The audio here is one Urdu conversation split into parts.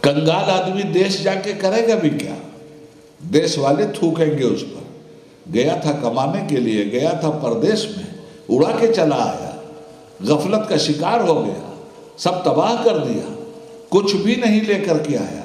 کنگال آدمی دیش جا کے کرے گا بھی کیا؟ دیش والے تھوکیں گے اس پر. گیا تھا کمانے کے لیے، گیا تھا پردیش میں، اڑا کے چلا آیا، غفلت کا شکار ہو گیا، سب تباہ کر دیا، کچھ بھی نہیں لے کر کے آیا.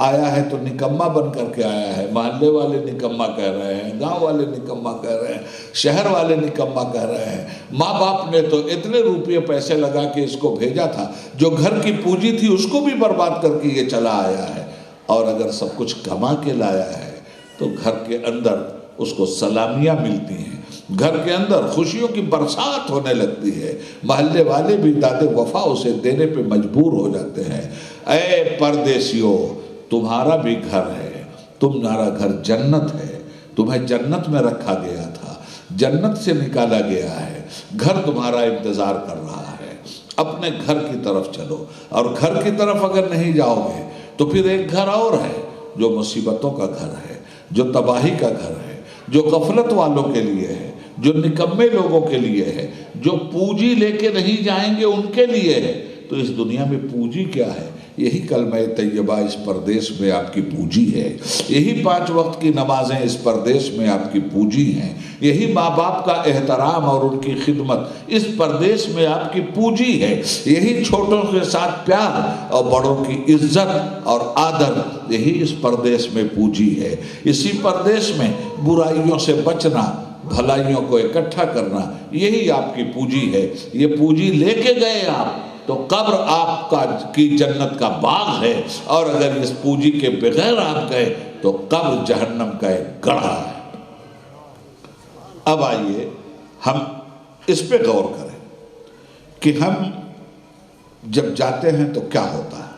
آیا ہے تو نکما بن کر کے آیا ہے. محلے والے نکما کہہ رہے ہیں، گاؤں والے نکما کہہ رہے ہیں، شہر والے نکما کہہ رہے ہیں. ماں باپ نے تو اتنے روپے پیسے لگا کے اس کو بھیجا تھا، جو گھر کی پونجی تھی اس کو بھی برباد کر کے یہ چلا آیا ہے. اور اگر سب کچھ کما کے لایا ہے تو گھر کے اندر اس کو سلامیاں ملتی ہیں، گھر کے اندر خوشیوں کی برسات ہونے لگتی ہے. محلے والے بھی داد وفا اسے دینے پہ مجبور ہو جاتے ہیں. اے پردیسیوں، تمہارا بھی گھر ہے، تمہارا گھر جنت ہے، تمہیں جنت میں رکھا گیا تھا، جنت سے نکالا گیا ہے، گھر تمہارا انتظار کر رہا ہے. اپنے گھر کی طرف چلو. اور گھر کی طرف اگر نہیں جاؤ گے تو پھر ایک گھر اور ہے جو مصیبتوں کا گھر ہے، جو تباہی کا گھر ہے، جو غفلت والوں کے لیے ہے، جو نکمے لوگوں کے لیے ہے، جو پونجی لے کے نہیں جائیں گے ان کے لیے ہے. تو اس دنیا میں پونجی کیا ہے؟ یہی کلمہ طیبہ اس پردیس میں آپ کی پونجی ہے. یہی 5 وقت کی نمازیں اس پردیس میں آپ کی پونجی ہیں. یہی ماں باپ کا احترام اور ان کی خدمت اس پردیس میں آپ کی پونجی ہے. یہی چھوٹوں کے ساتھ پیار اور بڑوں کی عزت اور آدر، یہی اس پردیس میں پونجی ہے. اسی پردیس میں برائیوں سے بچنا، بھلائیوں کو اکٹھا کرنا، یہی آپ کی پونجی ہے. یہ پونجی لے کے گئے آپ تو قبر آپ کا کی جنت کا باغ ہے، اور اگر اس پونجی کے بغیر آپ گئے تو قبر جہنم کا ایک گڑھا ہے. اب آئیے ہم اس پہ غور کریں کہ ہم جب جاتے ہیں تو کیا ہوتا ہے.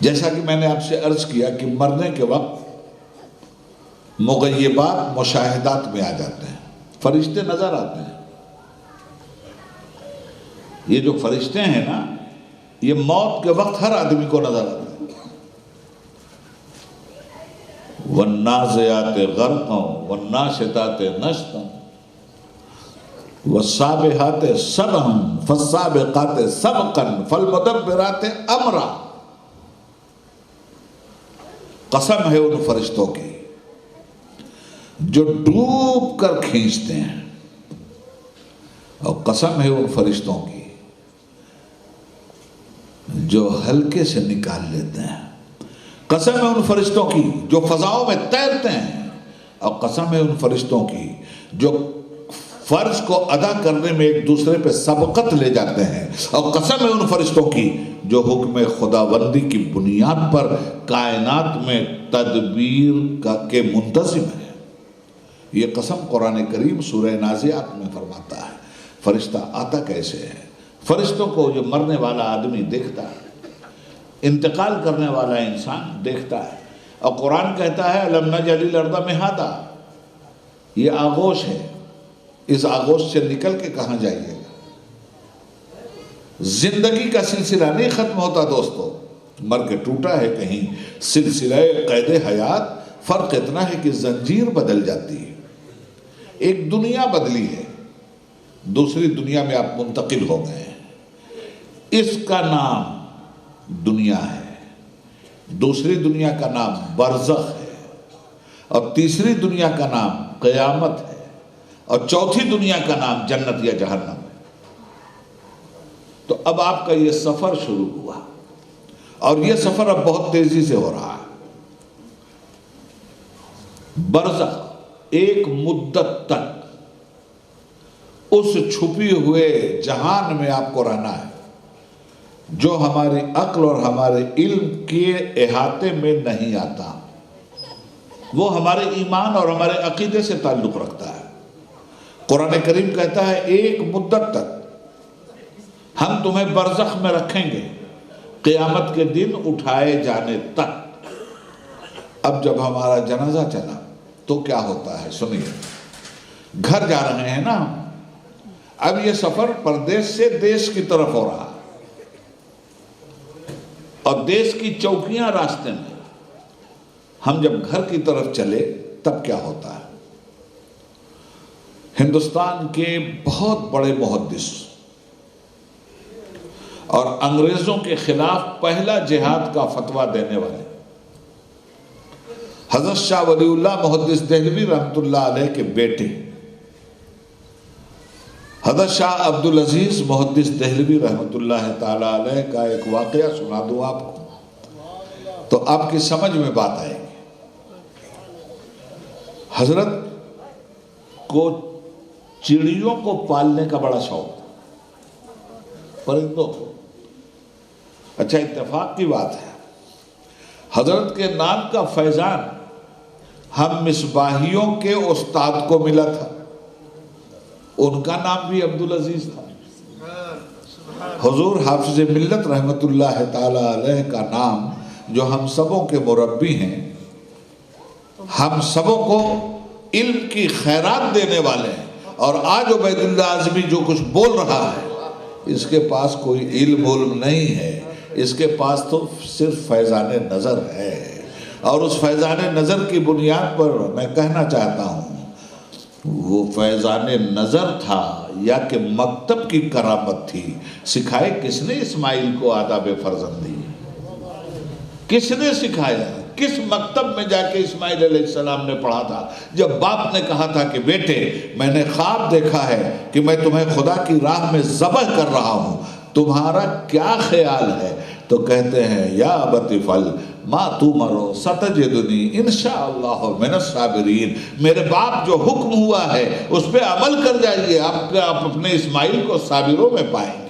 جیسا کہ میں نے آپ سے عرض کیا کہ مرنے کے وقت مغیبات مشاہدات میں آ جاتے ہیں، فرشتے نظر آتے ہیں. یہ جو فرشتے ہیں نا، یہ موت کے وقت ہر آدمی کو نظر آتے ہیں. وَالنَّازِعَاتِ غَرْقًا وَالنَّاشِطَاتِ نَشْطًا وَالسَّابِحَاتِ سَبْحًا فَالسَّابِقَاتِ سَبْقًا فَالْمُدَبِّرَاتِ أَمْرًا. قسم ہے ان فرشتوں کی جو ڈوب کر کھینچتے ہیں، اور قسم ہے ان فرشتوں کی جو ہلکے سے نکال لیتے ہیں. قسم ہے ان فرشتوں کی جو فضاؤں میں تیرتے ہیں، اور قسم ہے ان فرشتوں کی جو فرض کو ادا کرنے میں ایک دوسرے پہ سبقت لے جاتے ہیں، اور قسم ہے ان فرشتوں کی جو حکم خداوندی کی بنیاد پر کائنات میں تدبیر کے منتظم ہیں. یہ قسم قرآن کریم سورہ نازعات میں فرماتا ہے. فرشتہ آتا کیسے ہے؟ فرشتوں کو جو مرنے والا آدمی دیکھتا ہے، انتقال کرنے والا انسان دیکھتا ہے. اور قرآن کہتا ہے أَلَمْ نَجْعَلِ الْأَرْضَ مِهَادًا. یہ آغوش ہے، اس آغوش سے نکل کے کہاں جائیے گا؟ زندگی کا سلسلہ نہیں ختم ہوتا دوستو، مر کے ٹوٹا ہے کہیں. سلسلہ قید حیات فرق اتنا ہے کہ زنجیر بدل جاتی ہے. ایک دنیا بدلی ہے، دوسری دنیا میں آپ منتقل ہو گئے ہیں. اس کا نام دنیا ہے، دوسری دنیا کا نام برزخ ہے، اور تیسری دنیا کا نام قیامت ہے، اور چوتھی دنیا کا نام جنت یا جہنم ہے. تو اب آپ کا یہ سفر شروع ہوا، اور یہ سفر اب بہت تیزی سے ہو رہا ہے. برزخ ایک مدت تک اس چھپی ہوئے جہان میں آپ کو رہنا ہے جو ہماری عقل اور ہمارے علم کے احاطے میں نہیں آتا. وہ ہمارے ایمان اور ہمارے عقیدے سے تعلق رکھتا ہے. قرآن کریم کہتا ہے ایک مدت تک ہم تمہیں برزخ میں رکھیں گے، قیامت کے دن اٹھائے جانے تک. اب جب ہمارا جنازہ چلا تو کیا ہوتا ہے سنیے. گھر جا رہے ہیں نا ہم، اب یہ سفر پردیس سے دیش کی طرف ہو رہا، اور دیش کی چوکیاں راستے میں. ہم جب گھر کی طرف چلے تب کیا ہوتا ہے؟ ہندوستان کے بہت بڑے محدث اور انگریزوں کے خلاف پہلا جہاد کا فتویٰ دینے والے حضرت شاہ ولی اللہ محدث دہلوی رحمۃ اللہ علیہ کے بیٹے حضرت شاہ عبدالعزیز محدث دہلوی رحمۃ اللہ تعالی علیہ کا ایک واقعہ سنا دوں آپ کو تو آپ کی سمجھ میں بات آئے گی۔ حضرت کو چڑیوں کو پالنے کا بڑا شوق تھا، پرندوں کو۔ اچھا، اتفاق کی بات ہے، حضرت کے نام کا فیضان ہم مصباحیوں کے استاد کو ملا تھا، ان کا نام بھی عبدالعزیز تھا۔ حضور حافظ ملت رحمت اللہ تعالی علیہ کا نام جو ہم سبوں کے مربی ہیں، ہم سبوں کو علم کی خیرات دینے والے ہیں، اور آج عبید اللہ اعظمی جو کچھ بول رہا ہے اس کے پاس کوئی علم نہیں ہے، اس کے پاس تو صرف فیضان نظر ہے، اور اس فیضان نظر کی بنیاد پر میں کہنا چاہتا ہوں وہ فیضان نظر تھا یا کہ مکتب کی کرامت تھی؟ سکھائے کس نے اسماعیل کو آداب فرزندی؟ کس نے سکھایا؟ کس مکتب میں جا کے اسماعیل علیہ السلام نے پڑھا تھا؟ جب باپ نے کہا تھا کہ بیٹے میں نے خواب دیکھا ہے کہ میں تمہیں خدا کی راہ میں ذبح کر رہا ہوں، تمہارا کیا خیال ہے؟ تو کہتے ہیں یا ابت افعل ما تؤمر ستجدنی انشاءاللہ من الصابرین، میرے باپ جو حکم ہوا ہے اس پہ عمل کر جائیے، آپ اپنے اسماعیل کو صابروں میں پائیں گے۔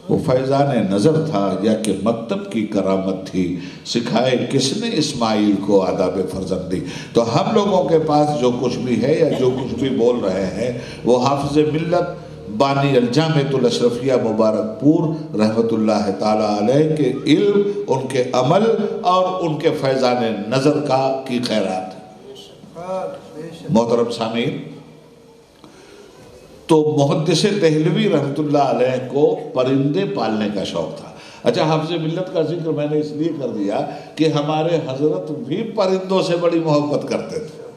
وہ فیضان نظر تھا یا کہ مکتب کی کرامت تھی؟ سکھائے کس نے اسماعیل کو آداب فرزندی؟ تو ہم لوگوں کے پاس جو کچھ بھی ہے یا جو کچھ بھی بول رہے ہیں وہ حافظ ملت بانی الجامعۃ الاشرفیہ مبارک پور رحمت اللہ تعالی علیہ کے علم، ان کے عمل اور ان کے فیضان نظر کی خیرات ہے۔ محترم سامعین، تو محدث دہلوی رحمت اللہ علیہ کو پرندے پالنے کا شوق تھا۔ اچھا، حافظ ملت کا ذکر میں نے اس لیے کر دیا کہ ہمارے حضرت بھی پرندوں سے بڑی محبت کرتے تھے۔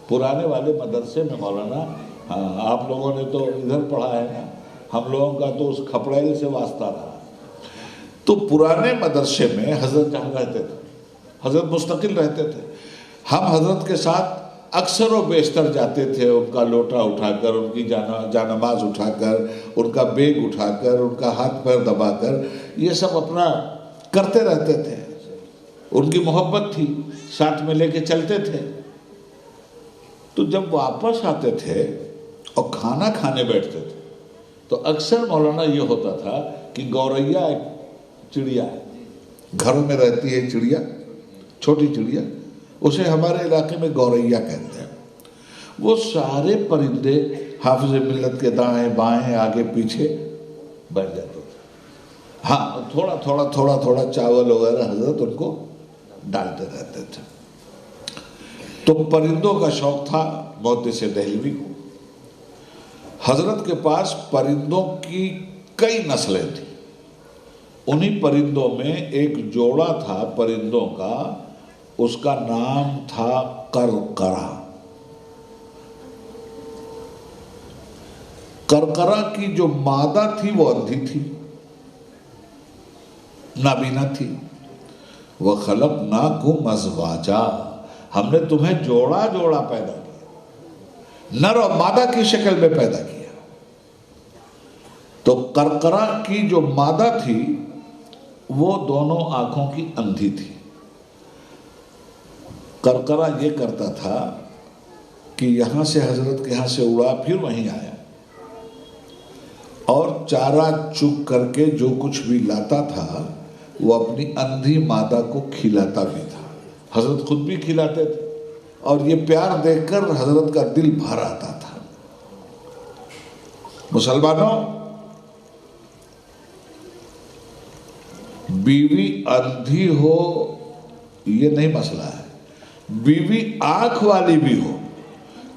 پرانے والے مدرسے میں مولانا، ہاں آپ لوگوں نے تو ادھر پڑھا ہے نا، ہم لوگوں کا تو اس کھپڑیل سے واسطہ رہا۔ تو پرانے مدرسے میں حضرت جہاں رہتے تھے، حضرت مستقل رہتے تھے، ہم حضرت کے ساتھ اکثر و بیشتر جاتے تھے، ان کا لوٹا اٹھا کر، ان کی جانماز اٹھا کر، ان کا بیگ اٹھا کر، ان کا ہاتھ پیر دبا کر، یہ سب اپنا کرتے رہتے تھے۔ ان کی محبت تھی، ساتھ میں لے کے چلتے تھے۔ تو جب واپس آتے تھے اور کھانا کھانے بیٹھتے تھے تو اکثر مولانا یہ ہوتا تھا کہ گوریا ایک چڑیا ہے، گھروں میں رہتی ہے چڑیا، چھوٹی چڑیا، اسے ہمارے علاقے میں گوریا کہتے ہیں۔ وہ سارے پرندے حافظ ملت کے دائیں بائیں آگے پیچھے بیٹھ جاتے تھے۔ ہاں، تھوڑا چاول وغیرہ حضرت ان کو ڈالتے رہتے تھے۔ تو پرندوں کا شوق تھا محدث دہلوی کو۔ حضرت کے پاس پرندوں کی کئی نسلیں تھیں۔ انہی پرندوں میں ایک جوڑا تھا پرندوں کا، اس کا نام تھا کرکرا۔ کرکرا کی جو مادہ تھی وہ اندھی تھی، نابینا تھی۔ وَخَلَقْنَاكُمْ أَزْوَاجًا، ہم نے تمہیں جوڑا جوڑا پیدا کیا، نر اور مادہ کی شکل میں پیدا کیا۔ تو کرکرا کی جو مادہ تھی وہ دونوں آنکھوں کی اندھی تھی۔ کرکرا یہ کرتا تھا کہ یہاں سے حضرت کے یہاں سے اڑا، پھر وہیں آیا، اور چارہ چگ کر کے جو کچھ بھی لاتا تھا وہ اپنی اندھی مادہ کو کھلاتا بھی تھا۔ حضرت خود بھی کھلاتے تھے، اور یہ پیار دیکھ کر حضرت کا دل بھر آتا تھا۔ مسلمانوں، بیوی اندھی ہو یہ نہیں مسئلہ ہے، بیوی آنکھ والی بھی ہو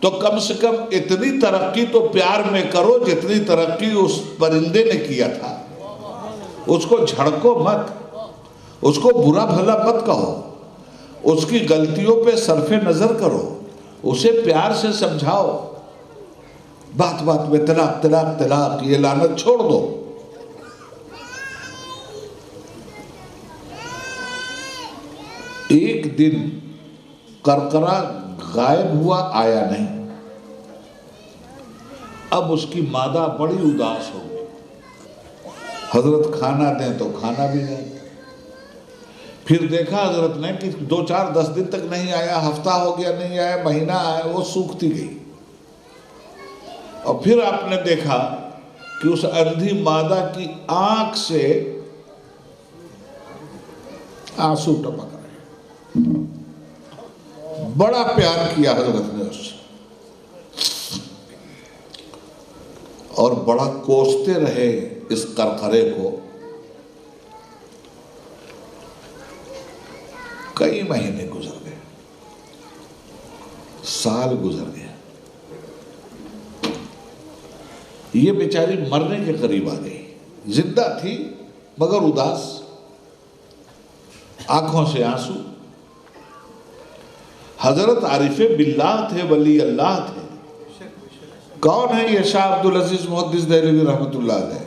تو کم سے کم اتنی ترقی تو پیار میں کرو جتنی ترقی اس پرندے نے کیا تھا۔ اس کو جھڑکو مت، اس کو برا بھلا مت کہو، اس کی غلطیوں پہ صرف نظر کرو، اسے پیار سے سمجھاؤ، بات بات میں طلاق طلاق طلاق یہ لعنت چھوڑ دو۔ ایک دن قرقرہ غائب ہوا، آیا نہیں۔ اب اس کی مادہ بڑی اداس ہو گئی، حضرت کھانا دیں تو کھانا بھی نہیں۔ پھر دیکھا حضرت نے کہ 2-4-10 دن تک نہیں آیا، ہفتہ ہو گیا نہیں آیا، مہینہ آیا، وہ سوکھتی گئی۔ اور پھر آپ نے دیکھا کہ اس اندھی مادہ کی آنکھ سے آنسو ٹپک رہے۔ بڑا پیار کیا حضرت نے اس سے، اور بڑا کوستے رہے اس قرقرے کو۔ کئی مہینے گزر گئے، سال گزر گئے، یہ بیچاری مرنے کے قریب آ گئی۔ زندہ تھی مگر اداس، آنکھوں سے آنسو۔ حضرت عارف باللہ تھے، ولی اللہ تھے۔ کون ہے یہ؟ شاہ عبدالعزیز محدث دہلوی رحمۃ اللہ علیہ،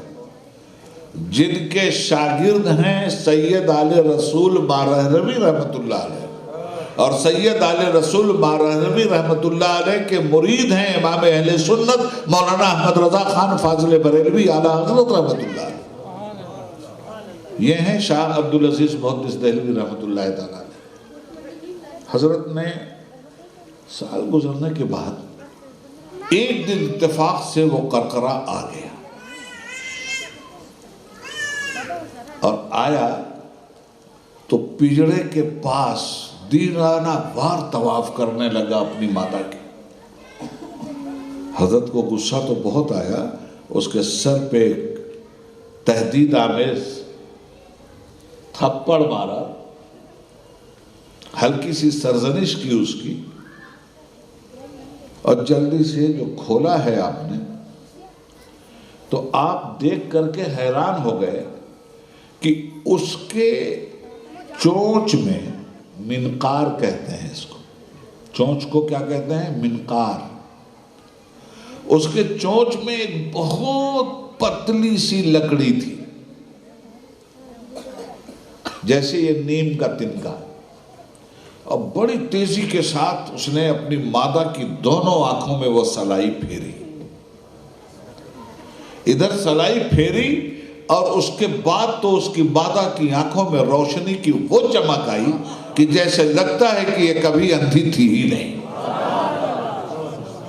جن کے شاگرد ہیں سید آل رسول مارہروی رحمۃ اللہ علیہ، اور سید آل رسول مارہروی رحمۃ اللہ علیہ کے مرید ہیں امام اہل سنت مولانا احمد رضا خان فاضل بریلوی اعلیٰ حضرت رحمۃ اللہ علیہ۔ یہ ہیں شاہ عبدالعزیز محدث دہلوی رحمۃ اللہ تعالیٰ علیہ۔ حضرت نے سال گزرنے کے بعد ایک دن اتفاق سے وہ قرقرہ آ گیا، اور آیا تو پجڑے کے پاس دیرانہ وار طواف کرنے لگا اپنی ماتا کی۔ حضرت کو غصہ تو بہت آیا، اس کے سر پہ تہدید آمیز تھپڑ مارا، ہلکی سی سرزنش کی اس کی، اور جلدی سے جو کھولا ہے آپ نے تو آپ دیکھ کر کے حیران ہو گئے کہ اس کے چونچ میں، منقار کہتے ہیں اس کو، چونچ کو کیا کہتے ہیں؟ منقار۔ اس کے چونچ میں ایک بہت پتلی سی لکڑی تھی، جیسے یہ نیم کا تنکا، اور بڑی تیزی کے ساتھ اس نے اپنی مادہ کی دونوں آنکھوں میں وہ سلائی پھیری، ادھر سلائی پھیری، اور اس کے بعد تو اس کی مادہ کی آنکھوں میں روشنی کی وہ چمک آئی کہ جیسے لگتا ہے کہ یہ کبھی اندھی تھی ہی نہیں۔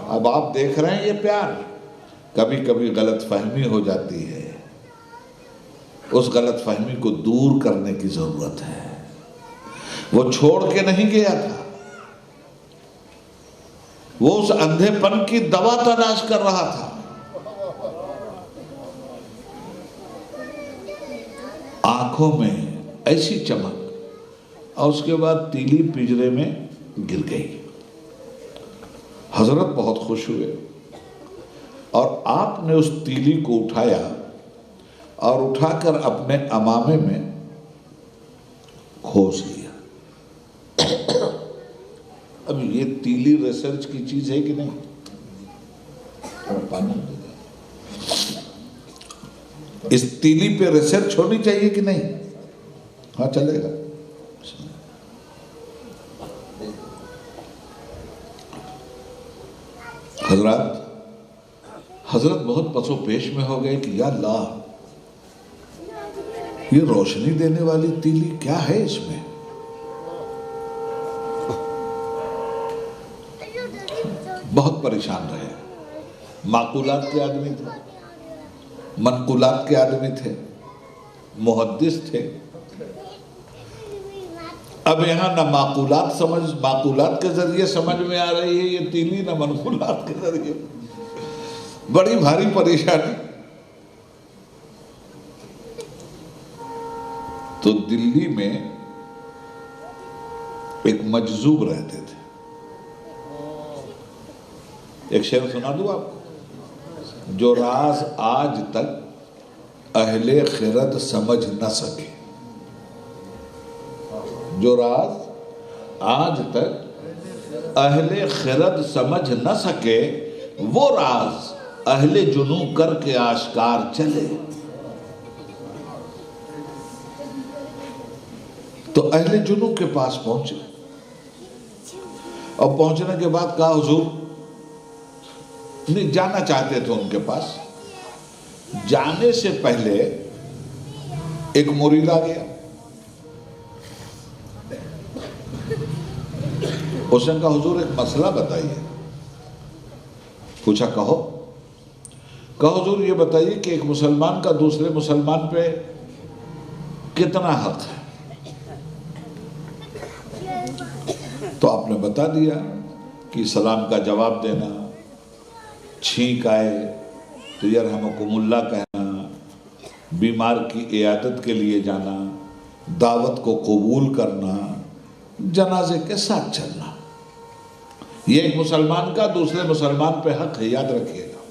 اب آپ دیکھ رہے ہیں یہ پیار، کبھی کبھی غلط فہمی ہو جاتی ہے، اس غلط فہمی کو دور کرنے کی ضرورت ہے۔ وہ چھوڑ کے نہیں گیا تھا، وہ اس اندھے پن کی دوا تلاش کر رہا تھا۔ آنکھوں میں ایسی چمک، اور اس کے بعد تیلی پجرے میں گر گئی۔ حضرت بہت خوش ہوئے، اور آپ نے اس تیلی کو اٹھایا اور اٹھا کر اپنے عمامے میں کھوس لیا۔ اب یہ تیلی ریسرچ کی چیز ہے کہ نہیں؟ اس تیلی پہ ریسرچ ہونی چاہیے کہ نہیں؟ ہاں چلے گا۔ حضرت بہت پس و پیش میں ہو گئے کہ یا اللہ، یہ روشنی دینے والی تیلی کیا ہے اس میں؟ بہت پریشان رہے۔ معقولات کے آدمی تھے، منقولات کے آدمی تھے، محدث تھے۔ اب یہاں نہ معقولات کے ذریعے سمجھ میں آ رہی ہے یہ تیلی، نہ منقولات کے ذریعے، بڑی بھاری پریشانی۔ تو دلی میں ایک مجذوب رہتے تھے، ایک شعر سنا دوں آپ کو، جو راز آج تک اہل خرد سمجھ نہ سکے، جو راز آج تک اہل خرد سمجھ نہ سکے، وہ راز اہل جنوں کر کے آشکار چلے۔ تو اہل جنوب کے پاس پہنچے، اور پہنچنے کے بعد کہا حضور، نہیں جانا چاہتے تھے ان کے پاس، جانے سے پہلے ایک مرید آ گیا، اس نے کہا حضور ایک مسئلہ بتائیے۔ پوچھا کہو حضور یہ بتائیے کہ ایک مسلمان کا دوسرے مسلمان پہ کتنا حق ہے؟ تو آپ نے بتا دیا کہ سلام کا جواب دینا، چھینک آئے تو یرحمکم اللہ کہنا، بیمار کی عیادت کے لیے جانا، دعوت کو قبول کرنا، جنازے کے ساتھ چلنا، یہ ایک مسلمان کا دوسرے مسلمان پہ حق ہے، یاد رکھیے گا۔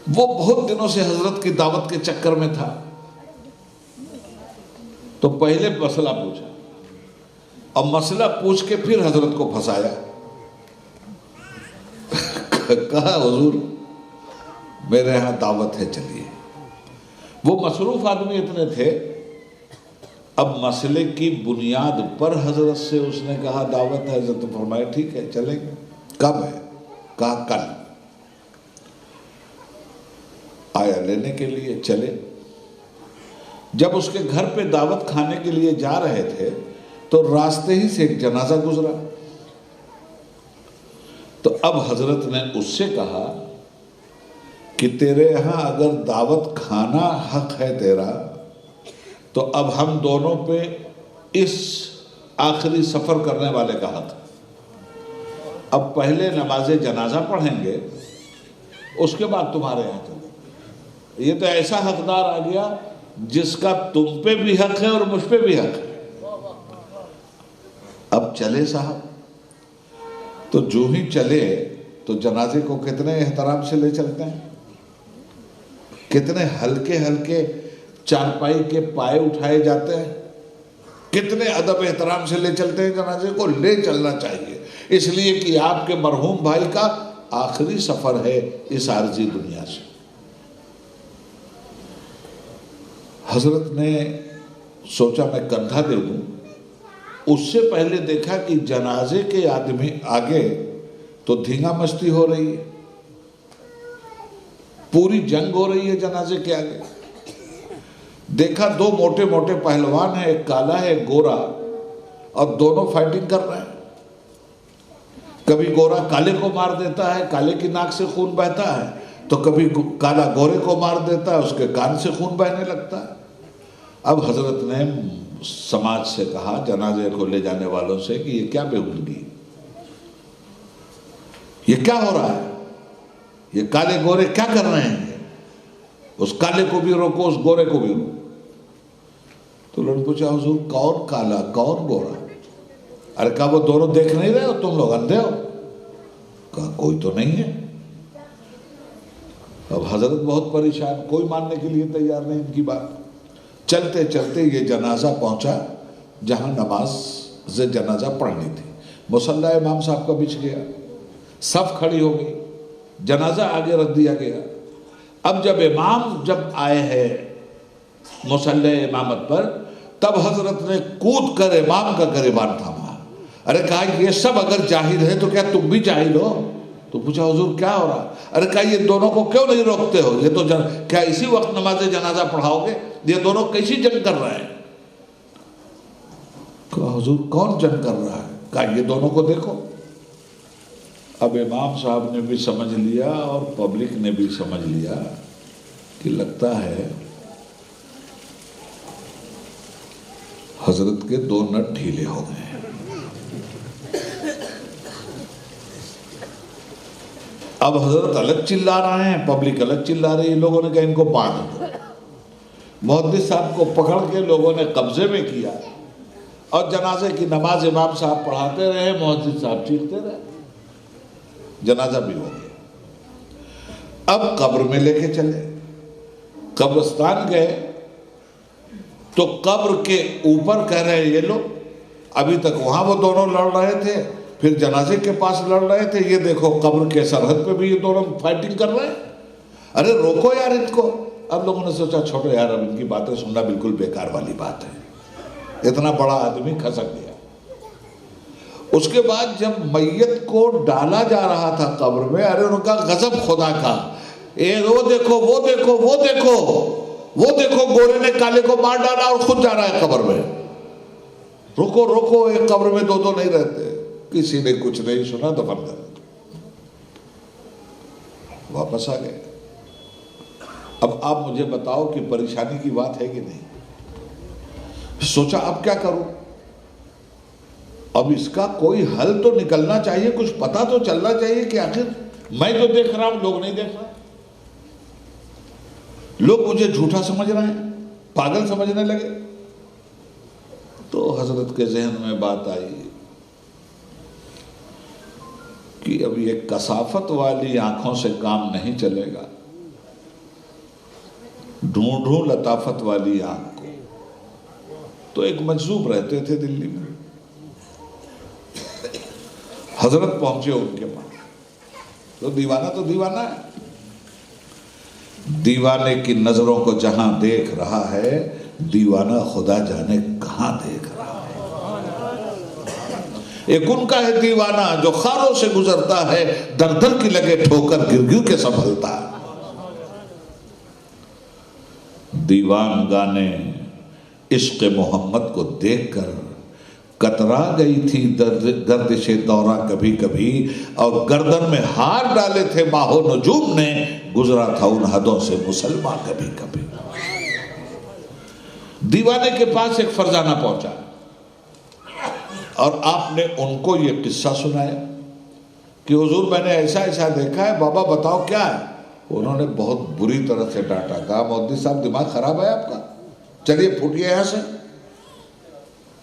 وہ بہت دنوں سے حضرت کی دعوت کے چکر میں تھا، تو پہلے مسئلہ پوچھا، اور مسئلہ پوچھ کے پھر حضرت کو پھنسایا۔ کہا حضور میرے ہاں دعوت ہے، چلیے۔ وہ مصروف آدمی اتنے تھے، اب مسئلے کی بنیاد پر حضرت سے اس نے کہا دعوت ہے، حضرت فرمایا ٹھیک ہے چلیں گے۔ کب ہے؟ کہا کل۔ آیا لینے کے لیے، چلے۔ جب اس کے گھر پہ دعوت کھانے کے لیے جا رہے تھے تو راستے ہی سے ایک جنازہ گزرا، تو اب حضرت نے اس سے کہا کہ تیرے یہاں اگر دعوت کھانا حق ہے تیرا، تو اب ہم دونوں پہ اس آخری سفر کرنے والے کا حق ہے۔ اب پہلے نماز جنازہ پڑھیں گے، اس کے بعد تمہارے یہاں چلیں گے۔ یہ تو ایسا حقدار آ گیا جس کا تم پہ بھی حق ہے اور مجھ پہ بھی حق ہے۔ اب چلے صاحب، تو جو ہی چلے تو جنازے کو کتنے احترام سے لے چلتے ہیں، کتنے ہلکے ہلکے چارپائی کے پائے اٹھائے جاتے ہیں، کتنے ادب احترام سے لے چلتے ہیں۔ جنازے کو لے چلنا چاہیے، اس لیے کہ آپ کے مرحوم بھائی کا آخری سفر ہے اس عارضی دنیا سے۔ حضرت نے سوچا میں کندھا دے دوں، اس سے پہلے دیکھا کہ جنازے کے آدمی آگے تو دھینگا مستی ہو رہی ہے، پوری جنگ ہو رہی ہے جنازے کے آگے۔ دیکھا دو موٹے موٹے پہلوان ہیں، ایک کالا ہے ایک گورا، اور دونوں فائٹنگ کر رہے ہیں۔ کبھی گورا کالے کو مار دیتا ہے، کالے کی ناک سے خون بہتا ہے، تو کبھی کالا گورے کو مار دیتا ہے، اس کے کان سے خون بہنے لگتا ہے۔ اب حضرت نے سماج سے کہا، جنازے کو لے جانے والوں سے، کہ یہ کیا بےہودگی، یہ کیا ہو رہا ہے، یہ کالے گورے کیا کر رہے ہیں، اس کالے کو بھی روکو اس گورے کو بھی روکو۔ تو انہوں نے پوچھا حضور کون کالا کون گورا؟ ارے کہا وہ دونوں دیکھ نہیں رہے ہو، تم لوگ اندھے ہو؟ کہا کوئی تو نہیں ہے۔ اب حضرت بہت پریشان، کوئی ماننے کے لیے تیار نہیں ان کی بات۔ چلتے چلتے یہ جنازہ پہنچا جہاں نماز جنازہ پڑھنی تھی، مصلی امام صاحب کا بچھ گیا، صف کھڑی ہو گئی، جنازہ آگے رکھ دیا گیا۔ اب جب امام آئے ہیں مصلی امامت پر، تب حضرت نے کود کر امام کا گریبان تھاما۔ ارے کہا یہ سب اگر جاہل ہے تو کیا تم بھی جاہل ہو؟ تو پوچھا حضور کیا ہو رہا؟ ارے کہا یہ دونوں کو کیوں نہیں روکتے ہو؟ یہ تو کیا اسی وقت نماز جنازہ پڑھاؤ گے؟ یہ دونوں کیسی جنگ کر رہے ہیں؟ کہا حضور کون جنگ کر رہا ہے؟ کہا یہ دونوں کو دیکھو۔ اب امام صاحب نے بھی سمجھ لیا اور پبلک نے بھی سمجھ لیا کہ لگتا ہے حضرت کے دو نٹ ڈھیلے ہو گئے ہیں۔ اب حضرت الگ چلا رہے ہیں، پبلک الگ چلا رہی ہے، لوگوں نے کہا ان کو باندھ دو۔ محدث صاحب کو پکڑ کے لوگوں نے قبضے میں کیا، اور جنازے کی نماز امام صاحب پڑھاتے رہے، محدث صاحب چیختے رہے، جنازہ بھی ہو گیا۔ اب قبر میں لے کے چلے، قبرستان گئے تو قبر کے اوپر کہہ رہے ہیں یہ لوگ، ابھی تک وہاں وہ دونوں لڑ رہے تھے، پھر جنازے کے پاس لڑ رہے تھے، یہ دیکھو قبر کے سرحد پہ بھی یہ دونوں فائٹنگ کر رہے ہیں۔ ارے روکو یار ان کو، اب لوگوں نے سوچا چھوٹو یار اب ان کی باتیں سننا بالکل بیکار والی بات ہے، اتنا بڑا آدمی کھسک گیا۔ اس کے بعد جب میت کو ڈالا جا رہا تھا قبر میں، ارے ان کا غضب خدا کا، وہ دیکھو وہ دیکھو وہ دیکھو وہ دیکھو، گورے نے کالے کو مار ڈالا اور خود جا رہا ہے قبر میں، رکو رکو، ایک قبر میں دو نہیں رہتے۔ کسی نے کچھ نہیں سنا، دفن کر واپس آ گئے۔ اب آپ مجھے بتاؤ کہ پریشانی کی بات ہے کہ نہیں؟ سوچا اب کیا کروں، اب اس کا کوئی حل تو نکلنا چاہیے، کچھ پتا تو چلنا چاہیے کہ آخر میں جو دیکھ رہا ہوں لوگ نہیں دیکھ رہا، لوگ مجھے جھوٹا سمجھ رہے ہیں، پاگل سمجھنے لگے۔ تو حضرت کے ذہن میں بات آئی کہ اب یہ کثافت والی آنکھوں سے کام نہیں چلے گا، ڈھونڈوں لطافت والی آنکھ کو۔ تو ایک مجذوب رہتے تھے دلی میں، حضرت پہنچے ان کے پاس۔ تو دیوانہ ہے، دیوانے کی نظروں کو جہاں دیکھ رہا ہے، دیوانہ خدا جانے کہاں دیکھ رہا ہے۔ ایک ان کا ہے دیوانہ جو خاروں سے گزرتا ہے، در در کی لگے ٹھوکر گر گر کے سنبھلتا ہے۔ دیوان گانے عشق محمد کو دیکھ کر کترا گئی تھی گردش دورہ کبھی کبھی، اور گردن میں ہار ڈالے تھے ماہ و نجوم نے، گزرا تھا ان حدوں سے مسلمان کبھی کبھی۔ دیوانے کے پاس ایک فرزانہ پہنچا اور آپ نے ان کو یہ قصہ سنایا کہ حضور میں نے ایسا ایسا دیکھا ہے، بابا بتاؤ کیا ہے؟ انہوں نے بہت بری طرح سے ڈانٹا، کہا مودی صاحب دماغ خراب ہے آپ کا، چلیے پھوٹیے یہاں سے،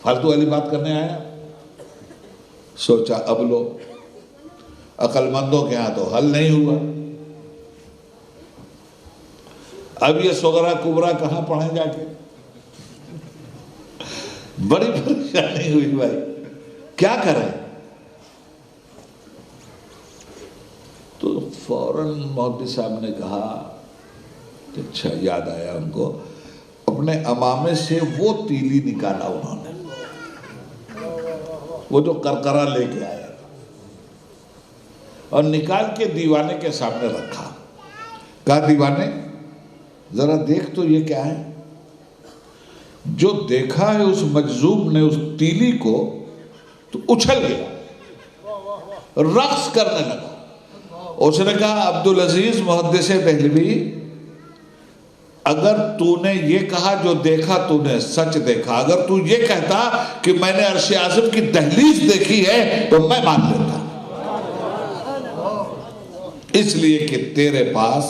فالتو والی بات کرنے آیا۔ سوچا اب لو، عقل مندوں کے ہاں تو حل نہیں ہوا، اب یہ صغرا کبرا کہاں پڑھیں جا کے؟ بڑی پریشانی ہوئی بھائی، کیا کریں؟ تو فوراً مودی صاحب نے کہا کہ اچھا، یاد آیا ان کو، اپنے امامے سے وہ تیلی نکالا انہوں نے، وہ جو کرکرا لے کے آیا، اور نکال کے دیوانے کے سامنے رکھا، کہا دیوانے ذرا دیکھ تو یہ کیا ہے؟ جو دیکھا ہے اس مجذوب نے اس تیلی کو تو اچھل گیا، رقص کرنے لگا۔ اس نے کہا عبدالعزیز محدث دہلوی، اگر تو نے یہ کہا جو دیکھا تو نے سچ دیکھا، اگر تو یہ کہتا کہ میں نے عرش اعظم کی دہلیز دیکھی ہے تو میں مان لیتا، اس لیے کہ تیرے پاس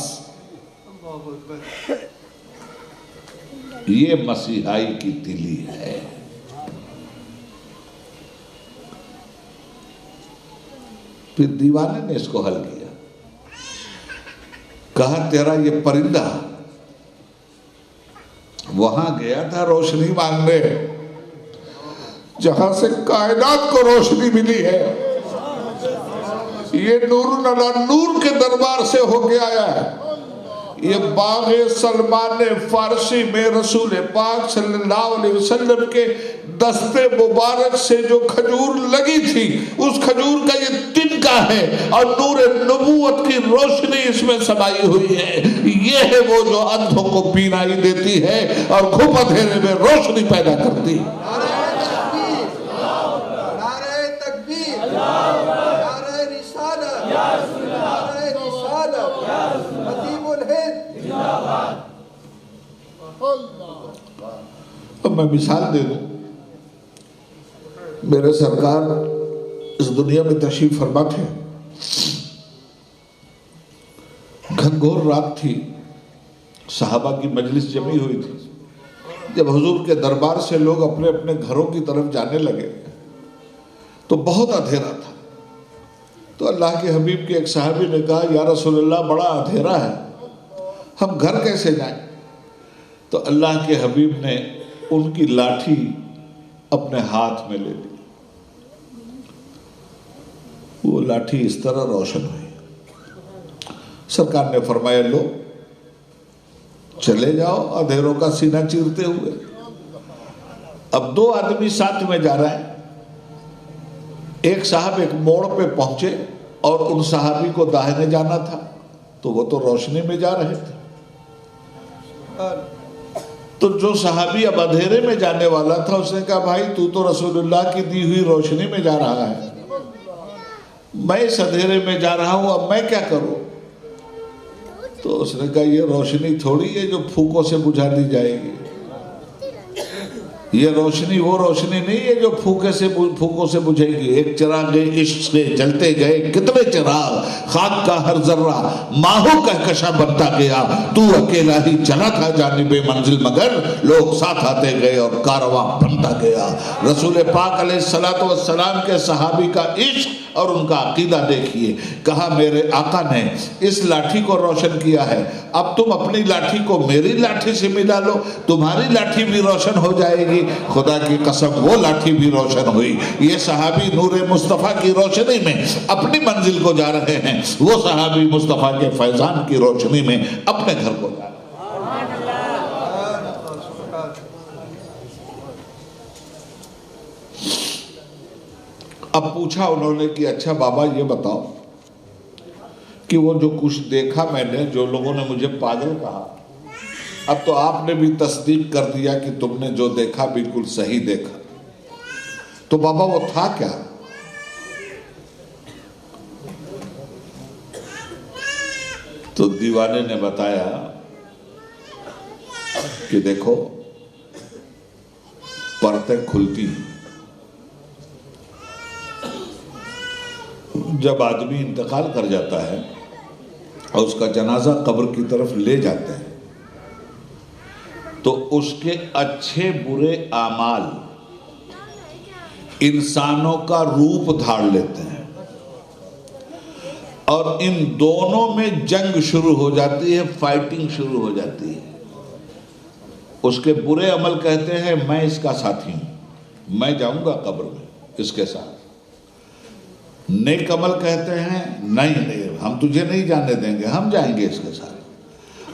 یہ مسیحائی کی تیلی ہے۔ پھر دیوانے نے اس کو حل کیا، کہا تیرا یہ پرندہ وہاں گیا تھا روشنی مانگنے، جہاں سے کائنات کو روشنی ملی ہے، یہ نور علی نور کے دربار سے ہو کے آیا ہے۔ یہ باغ سلمان فارسی میں رسول پاک صلی اللہ علیہ وسلم کے دستے مبارک سے جو کھجور لگی تھی، اس کھجور کا یہ تنکا ہے، اور نور نبوت کی روشنی اس میں سمائی ہوئی ہے۔ یہ ہے وہ جو اندھوں کو بینائی دیتی ہے اور گھپ اندھیرے میں روشنی پیدا کرتی ہے۔ نعرہ تکبیر، نعرہ رسالت، نعرہ رسالت، خطیب الہند۔ اب میں مثال دے دوں، میرے سرکار اس دنیا میں تشریف فرما تھے، گھنگھور رات تھی، صحابہ کی مجلس جمی ہوئی تھی، جب حضور کے دربار سے لوگ اپنے اپنے گھروں کی طرف جانے لگے تو بہت اندھیرا تھا۔ تو اللہ کے حبیب کے ایک صحابی نے کہا یا رسول اللہ بڑا اندھیرا ہے، ہم گھر کیسے جائیں؟ تو اللہ کے حبیب نے ان کی لاٹھی اپنے ہاتھ میں لے لی، وہ لاٹھی اس طرح روشن ہوئی، سرکار نے فرمایا لو، چلے جاؤ اندھیروں کا سینہ چیرتے ہوئے۔ اب دو آدمی ساتھ میں جا رہے ہیں، ایک صاحب ایک موڑ پہ پہنچے اور ان صحابی کو داہنے جانا تھا تو وہ تو روشنی میں جا رہے تھے، تو جو صحابی اب اندھیرے میں جانے والا تھا اس نے کہا بھائی تو تو رسول اللہ کی دی ہوئی روشنی میں جا رہا ہے، میں اس اندھیرے میں جا رہا ہوں، اب میں کیا کروں؟ تو اس نے کہا یہ روشنی تھوڑی ہے جو پھوکوں سے بجھا دی جائے گی، یہ روشنی وہ روشنی نہیں ہے جو پھوکوں سے بجھے گی۔ ایک چراغ عشق سے جلتے گئے کتنے چراغ، خاک کا ہر ذرہ ماہو کہکشاں بنتا گیا، تو اکیلا ہی چلا تھا جانب منزل مگر لوگ ساتھ آتے گئے اور کارواں بنتا گیا۔ رسول پاک علیہ السلام کے صحابی کا عشق اور ان کا عقیدہ دیکھیے، کہا میرے آقا نے اس لاٹھی کو روشن کیا ہے، اب تم اپنی لاٹھی کو میری لاٹھی سے ملا لو، تمہاری لاٹھی بھی روشن ہو جائے گی۔ خدا کی قسم وہ لاٹھی بھی روشن ہوئی۔ یہ صحابی نور مصطفیٰ کی روشنی میں اپنی منزل کو جا رہے ہیں، وہ صحابی مصطفیٰ کے فیضان کی روشنی میں اپنے گھر کو جا رہے ہیں۔ اب پوچھا انہوں نے کہ اچھا بابا یہ بتاؤ کہ وہ جو کچھ دیکھا میں نے، جو لوگوں نے مجھے پاگل کہا، اب تو آپ نے بھی تصدیق کر دیا کہ تم نے جو دیکھا بالکل صحیح دیکھا، تو بابا وہ تھا کیا؟ تو دیوانے نے بتایا کہ دیکھو پرتیں کھلتی ہیں، جب آدمی انتقال کر جاتا ہے اور اس کا جنازہ قبر کی طرف لے جاتے ہیں تو اس کے اچھے برے اعمال انسانوں کا روپ دھار لیتے ہیں اور ان دونوں میں جنگ شروع ہو جاتی ہے، فائٹنگ شروع ہو جاتی ہے۔ اس کے برے عمل کہتے ہیں میں اس کا ساتھی ہوں، میں جاؤں گا قبر میں اس کے ساتھ۔ نیک عمل کہتے ہیں نہیں ہم تجھے نہیں جانے دیں گے، ہم جائیں گے اس کے ساتھ۔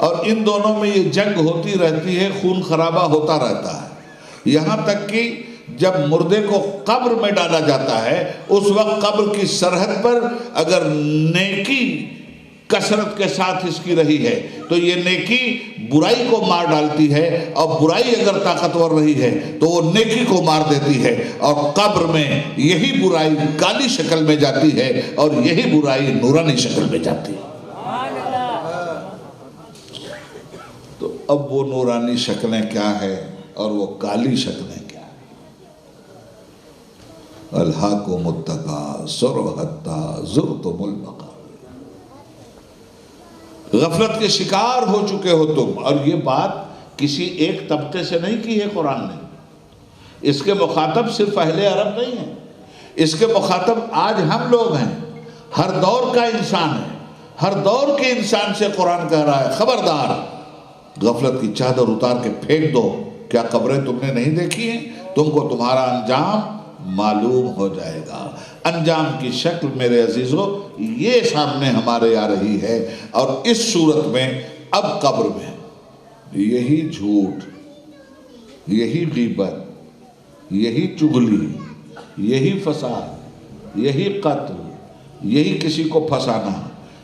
اور ان دونوں میں یہ جنگ ہوتی رہتی ہے، خون خرابہ ہوتا رہتا ہے، یہاں تک کہ جب مردے کو قبر میں ڈالا جاتا ہے اس وقت قبر کی سرحد پر اگر نیکی کثرت کے ساتھ اس کی رہی ہے تو یہ نیکی برائی کو مار ڈالتی ہے، اور برائی اگر طاقتور رہی ہے تو وہ نیکی کو مار دیتی ہے، اور قبر میں یہی برائی کالی شکل میں جاتی ہے اور یہی برائی نورانی شکل میں جاتی ہے۔ تو اب وہ نورانی شکلیں کیا ہے اور وہ کالی شکلیں کیا ہے؟ الہاکم التکاثر حتی زرتم المقابر، غفلت کے شکار ہو چکے ہو تم۔ اور یہ بات کسی ایک طبقے سے نہیں کی ہے قرآن نے، اس کے مخاطب صرف اہل عرب نہیں ہیں، اس کے مخاطب آج ہم لوگ ہیں، ہر دور کا انسان ہے، ہر دور کے انسان سے قرآن کہہ رہا ہے خبردار غفلت کی چادر اتار کے پھینک دو۔ کیا قبریں تم نے نہیں دیکھی ہیں؟ تم کو تمہارا انجام معلوم ہو جائے گا۔ انجام کی شکل میرے عزیزو یہ سامنے ہمارے آ رہی ہے، اور اس صورت میں اب قبر میں یہی جھوٹ، یہی غیبت، یہی چغلی، یہی فساد، یہی قتل، یہی کسی کو پھنسانا،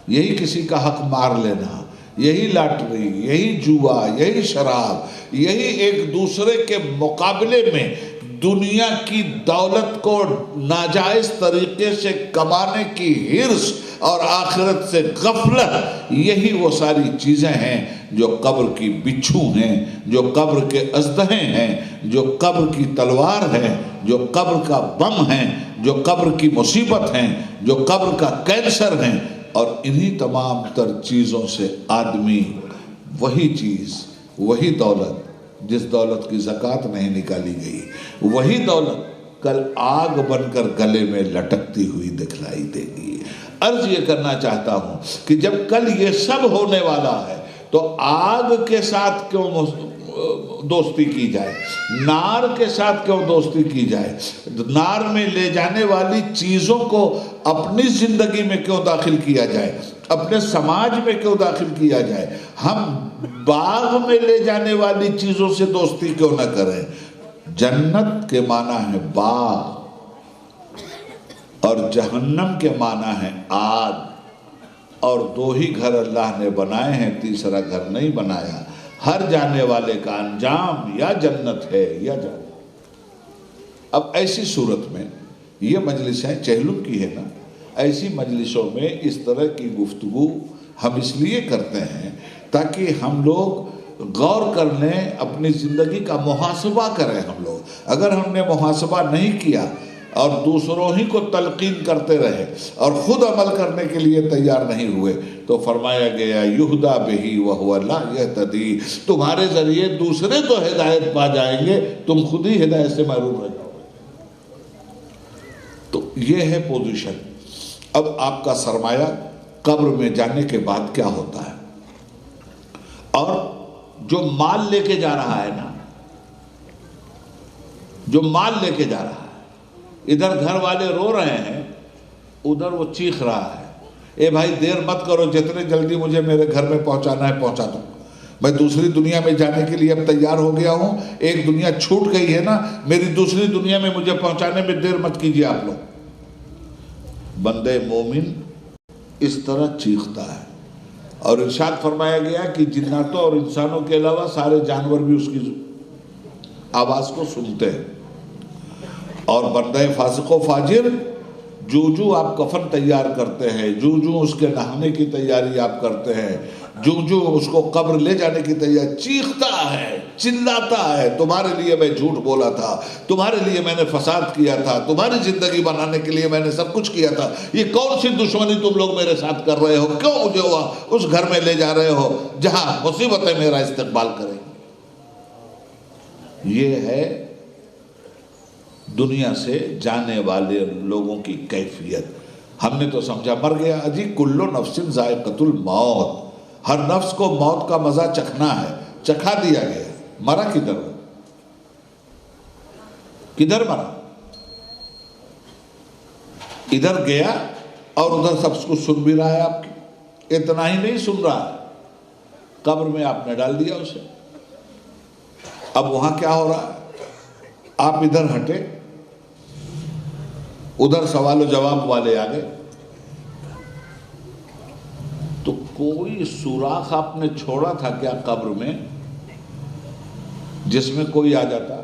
یہی کسی کا حق مار لینا، یہی لاٹری، یہی جوا، یہی شراب، یہی ایک دوسرے کے مقابلے میں دنیا کی دولت کو ناجائز طریقے سے کمانے کی حرص اور آخرت سے غفلت، یہی وہ ساری چیزیں ہیں جو قبر کی بچھو ہیں، جو قبر کے اژدہے ہیں، جو قبر کی تلوار ہیں، جو قبر کا بم ہیں، جو قبر کی مصیبت ہیں، جو قبر کا کینسر ہیں۔ اور انہی تمام تر چیزوں سے آدمی وہی چیز، وہی دولت جس دولت کی زکوٰۃ نہیں نکالی گئی، وہی دولت کل آگ بن کر گلے میں لٹکتی ہوئی دکھلائی دے گی۔ عرض یہ کرنا چاہتا ہوں کہ جب کل یہ سب ہونے والا ہے تو آگ کے ساتھ کیوں دوستی کی جائے؟ نار کے ساتھ کیوں دوستی کی جائے؟ نار میں لے جانے والی چیزوں کو اپنی زندگی میں کیوں داخل کیا جائے؟ اپنے سماج میں کیوں داخل کیا جائے؟ ہم باغ میں لے جانے والی چیزوں سے دوستی کیوں نہ کریں؟ جنت کے معنی ہے باغ، اور جہنم کے معنی ہے آگ، اور دو ہی گھر اللہ نے بنائے ہیں، تیسرا گھر نہیں بنایا۔ ہر جانے والے کا انجام یا جنت ہے یا جہنم۔ اب ایسی صورت میں یہ مجلسیں چہلم کی ہے نا، ایسی مجلسوں میں اس طرح کی گفتگو ہم اس لیے کرتے ہیں تاکہ ہم لوگ غور کر لیں، اپنی زندگی کا محاسبہ کریں۔ ہم لوگ اگر ہم نے محاسبہ نہیں کیا اور دوسروں ہی کو تلقین کرتے رہے اور خود عمل کرنے کے لیے تیار نہیں ہوئے تو فرمایا گیا یہدا بہی وہو لا یہتدی، تمہارے ذریعے دوسرے تو ہدایت پا جائیں گے، تم خود ہی ہدایت سے محروم رہ جاؤ۔ تو یہ ہے پوزیشن۔ اب آپ کا سرمایہ قبر میں جانے کے بعد کیا ہوتا ہے؟ اور جو مال لے کے جا رہا ہے نا، جو مال لے کے جا رہا ہے، ادھر گھر والے رو رہے ہیں، ادھر وہ چیخ رہا ہے، اے بھائی دیر مت کرو، جتنے جلدی مجھے میرے گھر میں پہنچانا ہے پہنچا دو، میں دوسری دنیا میں جانے کے لیے اب تیار ہو گیا ہوں، ایک دنیا چھوٹ گئی ہے نا، میری دوسری دنیا میں مجھے پہنچانے میں دیر مت کیجیے آپ لوگ۔ بندے مومن اس طرح چیختا ہے، اور ارشاد فرمایا گیا کہ جناتوں اور انسانوں کے علاوہ سارے جانور بھی اس کی آواز کو سنتے ہیں۔ اور بندہ فاسق و فاجر جو آپ کفن تیار کرتے ہیں، جو اس کے نہانے کی تیاری آپ کرتے ہیں، جو اس کو قبر لے جانے کی تیاری، چیختا ہے، چلاتا ہے، تمہارے لیے میں جھوٹ بولا تھا، تمہارے لیے میں نے فساد کیا تھا، تمہاری زندگی بنانے کے لیے میں نے سب کچھ کیا تھا، یہ کون سی دشمنی تم لوگ میرے ساتھ کر رہے ہو؟ کیوں مجھے اس گھر میں لے جا رہے ہو جہاں مصیبتیں میرا استقبال کریں؟ یہ ہے دنیا سے جانے والے لوگوں کی کیفیت۔ ہم نے تو سمجھا مر گیا، اجی کلو نفس ذائقۃ الموت، ہر نفس کو موت کا مزہ چکھنا ہے، چکھا دیا گیا۔ مرا کدھر؟ کدھر مرا؟ ادھر گیا اور ادھر سب کچھ سن بھی رہا ہے آپ کی، اتنا ہی نہیں سن رہا ہے، قبر میں آپ نے ڈال دیا اسے۔ اب وہاں کیا ہو رہا ہے؟ آپ ادھر ہٹے، ادھر سوال و جواب والے آ گئے، تو کوئی سوراخ آپ نے چھوڑا تھا کیا قبر میں جس میں کوئی آ جاتا؟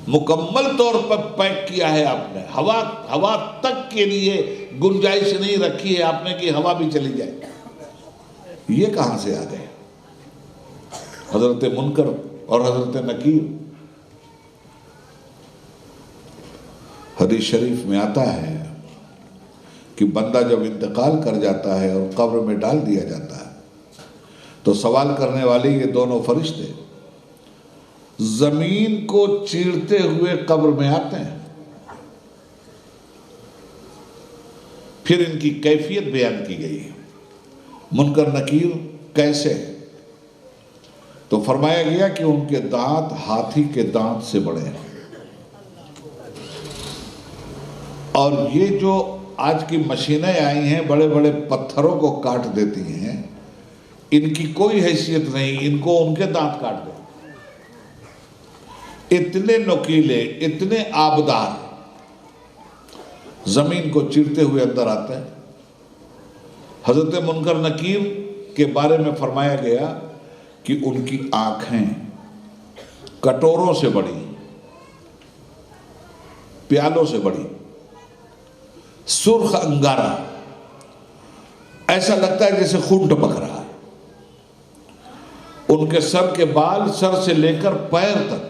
مکمل طور پر پیک کیا ہے آپ نے، ہوا تک کے لیے گنجائش نہیں رکھی ہے آپ نے کہ ہوا بھی چلی جائے۔ یہ کہاں سے آ گئے؟ حضرت منکر اور حضرت نکیر۔ حدیث شریف میں آتا ہے کہ بندہ جب انتقال کر جاتا ہے اور قبر میں ڈال دیا جاتا ہے تو سوال کرنے والے یہ دونوں فرشتے زمین کو چیرتے ہوئے قبر میں آتے ہیں۔ پھر ان کی کیفیت بیان کی گئی ہے، منکر نکیر کیسے؟ تو فرمایا گیا کہ ان کے دانت ہاتھی کے دانت سے بڑے ہیں، اور یہ جو آج کی مشینیں آئی ہیں بڑے بڑے پتھروں کو کاٹ دیتی ہیں، ان کی کوئی حیثیت نہیں، ان کو ان کے دانت کاٹ دیں۔ اتنے نوکیلے، اتنے آبدار زمین کو چیرتے ہوئے اندر آتے ہیں۔ حضرت منکر نکیر کے بارے میں فرمایا گیا کہ ان کی آنکھیں کٹوروں سے بڑی، پیالوں سے بڑی، سرخ انگارہ، ایسا لگتا ہے جیسے خون ٹپک رہا ہے۔ ان کے سر کے بال، سر سے لے کر پیر تک،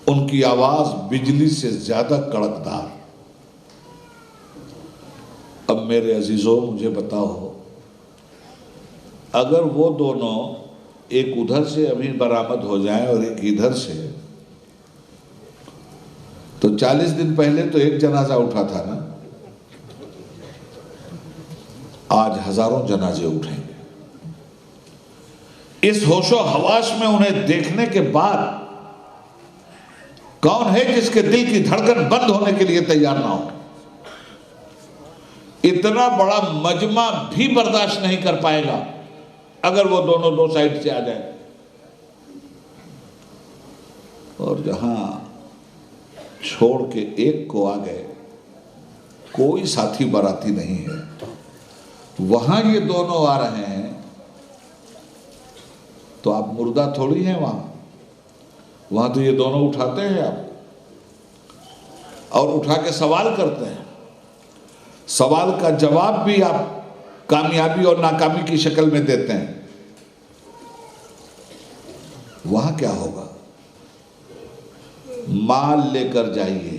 ان کی آواز بجلی سے زیادہ کڑکدار۔ اب میرے عزیزوں مجھے بتاؤ، اگر وہ دونوں ایک ادھر سے ابھی برآمد ہو جائیں اور ایک ادھر سے، تو 40 دن پہلے تو ایک جنازہ اٹھا تھا نا، آج ہزاروں جنازے اٹھیں گے۔ اس ہوش و حواس میں انہیں دیکھنے کے بعد کون ہے جس کے دل کی دھڑکن بند ہونے کے لیے تیار نہ ہو؟ اتنا بڑا مجمع بھی برداشت نہیں کر پائے گا اگر وہ دونوں دو سائڈ سے آ جائیں. اور جہاں چھوڑ کے ایک کو آ گئے، کوئی ساتھی باراتی نہیں ہے، وہاں یہ دونوں آ رہے ہیں تو آپ مردہ تھوڑی ہیں وہاں تو یہ دونوں اٹھاتے ہیں آپ، اور اٹھا کے سوال کرتے ہیں. سوال کا جواب بھی آپ کامیابی اور ناکامی کی شکل میں دیتے ہیں. وہاں کیا ہوگا؟ مال لے کر جائیے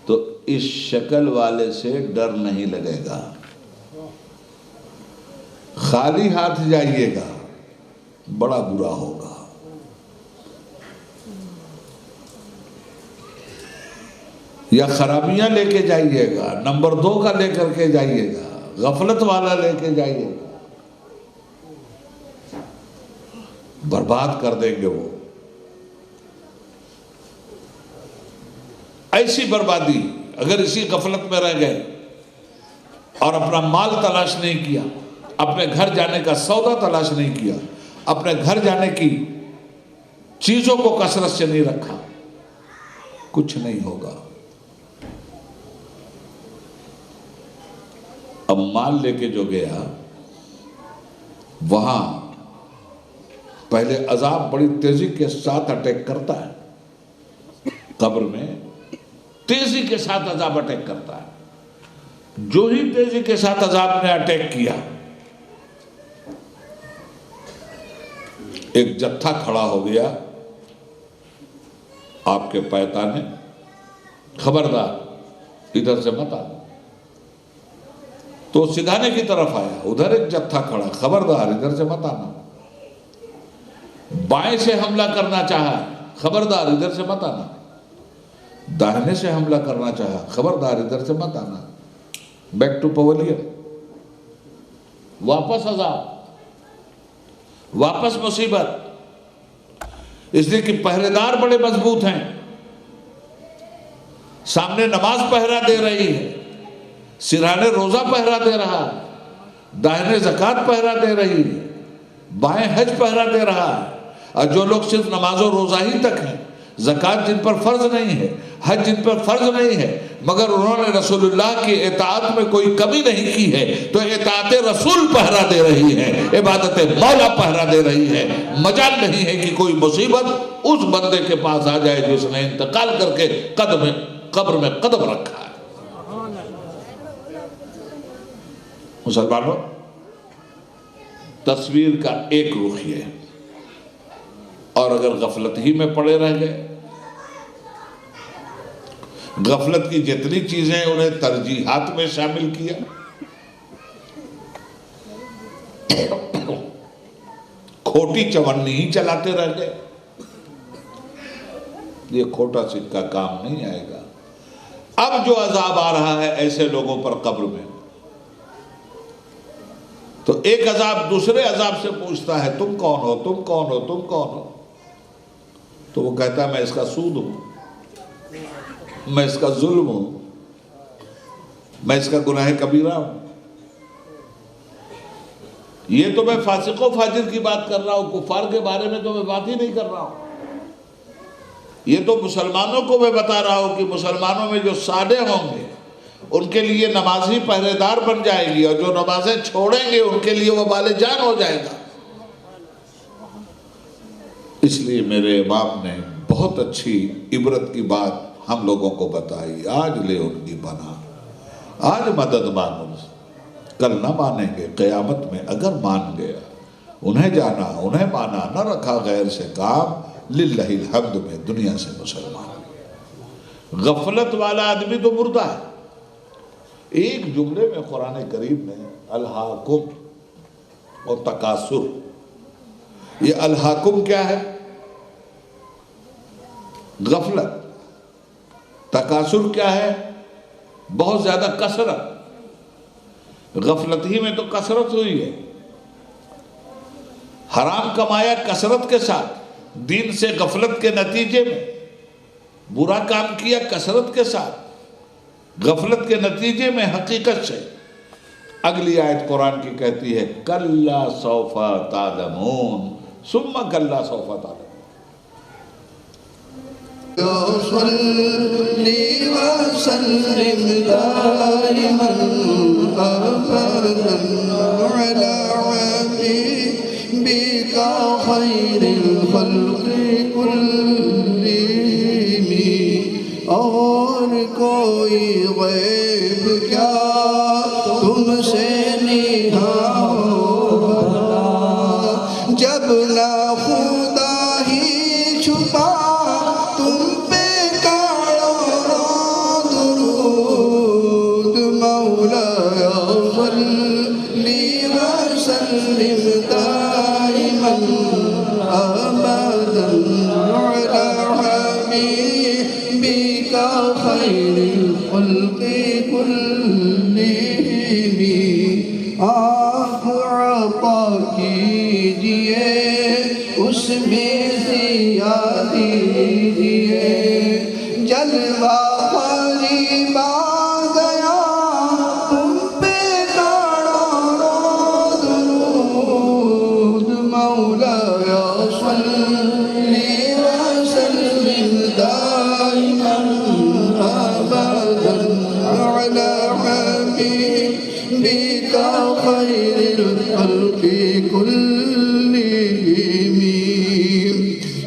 تو اس شکل والے سے ڈر نہیں لگے گا، خالی ہاتھ جائیے گا بڑا برا ہوگا. یا خرابیاں لے کے جائیے گا، نمبر 2 کا لے کر کے جائیے گا، غفلت والا لے کے جائیے گا، برباد کر دیں گے وہ. ایسی بربادی اگر اسی غفلت میں رہ گئے اور اپنا مال تلاش نہیں کیا، اپنے گھر جانے کا سودا تلاش نہیں کیا، اپنے گھر جانے کی چیزوں کو کثرت سے نہیں رکھا، کچھ نہیں ہوگا. اب مال لے کے جو گیا وہاں پہلے عذاب بڑی تیزی کے ساتھ اٹیک کرتا ہے، قبر میں تیزی کے ساتھ عذاب اٹیک کرتا ہے. جو ہی تیزی کے ساتھ عذاب نے اٹیک کیا، ایک جتھا کھڑا ہو گیا، آپ کے پیتانے، خبردار ادھر سے مت آنا. تو سدھانے کی طرف آیا، ادھر ایک جتھا کھڑا، خبردار ادھر سے مت آنا. بائیں سے حملہ کرنا چاہا، خبردار ادھر سے مت آنا. داہنے سے حملہ کرنا چاہا، خبردار ادھر سے مت آنا. بیک ٹو پویلین، واپس عذاب، واپس مصیبت. اس لیے کہ پہرے دار بڑے مضبوط ہیں، سامنے نماز پہرا دے رہی ہے، سرہانے روزہ پہرا دے رہا ہے، داہنے زکوٰۃ پہرا دے رہی ہے، بائیں حج پہرا دے رہا ہے. اور جو لوگ صرف نماز و روزہ ہی تک ہیں، زکوٰۃ جن پر فرض نہیں ہے، حج جن پر فرض نہیں ہے، مگر انہوں نے رسول اللہ کی اطاعت میں کوئی کمی نہیں کی ہے، تو اطاعت رسول پہرا دے رہی ہے، عبادت مولا پہرا دے رہی ہے. مجال نہیں ہے کہ کوئی مصیبت اس بندے کے پاس آ جائے جس نے انتقال کر کے قبر میں قدم رکھا ہے. مسلمانوں، تصویر کا ایک رخ یہ ہے. اور اگر غفلت ہی میں پڑے رہ گئے، غفلت کی جتنی چیزیں انہیں ترجیحات میں شامل کیا، کھوٹی چونی ہی چلاتے رہ گئے، یہ کھوٹا سکہ کام نہیں آئے گا. اب جو عذاب آ رہا ہے ایسے لوگوں پر قبر میں، تو ایک عذاب دوسرے عذاب سے پوچھتا ہے، تم کون ہو، تم کون ہو، تم کون ہو؟ تو وہ کہتا ہے میں اس کا سود ہوں، میں اس کا ظلم ہوں، میں اس کا گناہ کبیرہ ہوں. یہ تو میں فاسق و فاجر کی بات کر رہا ہوں، کفار کے بارے میں تو میں بات ہی نہیں کر رہا ہوں. یہ تو مسلمانوں کو میں بتا رہا ہوں کہ مسلمانوں میں جو صالح ہوں گے ان کے لیے نمازی پہرے دار بن جائے گی، اور جو نمازیں چھوڑیں گے ان کے لیے وہ بال جان ہو جائے گا. اس لیے میرے امام نے بہت اچھی عبرت کی بات ہم لوگوں کو بتائی. آج لے ان کی پناہ، آج مدد مانو، کل نہ مانیں گے قیامت میں. اگر مان گیا انہیں جانا، انہیں مانا، نہ رکھا غیر سے کام، للہ الحمد میں دنیا سے مسلمان. غفلت والا آدمی تو مردہ ہے. ایک جملے میں قرآن کریم نے الہاکم اور تکاثر، یہ الہاکم کیا ہے؟ غفلت. تکاثر کیا ہے؟ بہت زیادہ کثرت. غفلت ہی میں تو کثرت ہوئی ہے. حرام کمایا کثرت کے ساتھ، دین سے غفلت کے نتیجے میں، برا کام کیا کثرت کے ساتھ، غفلت کے نتیجے میں حقیقت سے۔ اگلی آیت قرآن کی کہتی ہے کَلَّا سَوْفَ تَعْلَمُونَ ثُمَّ کَلَّا سَوْفَ تَعْلَمُونَ۔ صلی وسلم دائما ابدا علی حبیبک خیر الخلق کلہم، اور کوئی غیب کیا تم سے نہاں ہوگا، جب نہ خدا ہی چھپا تم پہ کرو درود، مولایا صلی وسلم دائما ابدا علی حبیبک خیر الخلق کلہم، آپ عطا کیجئے اس میں زیادہ دیجئے، جلوہ قریب آ گیا تم پہ کروڑوں درود، مولایا صلی وسلم دائما ابدا علی حبیبک خیر الخلق کلہم،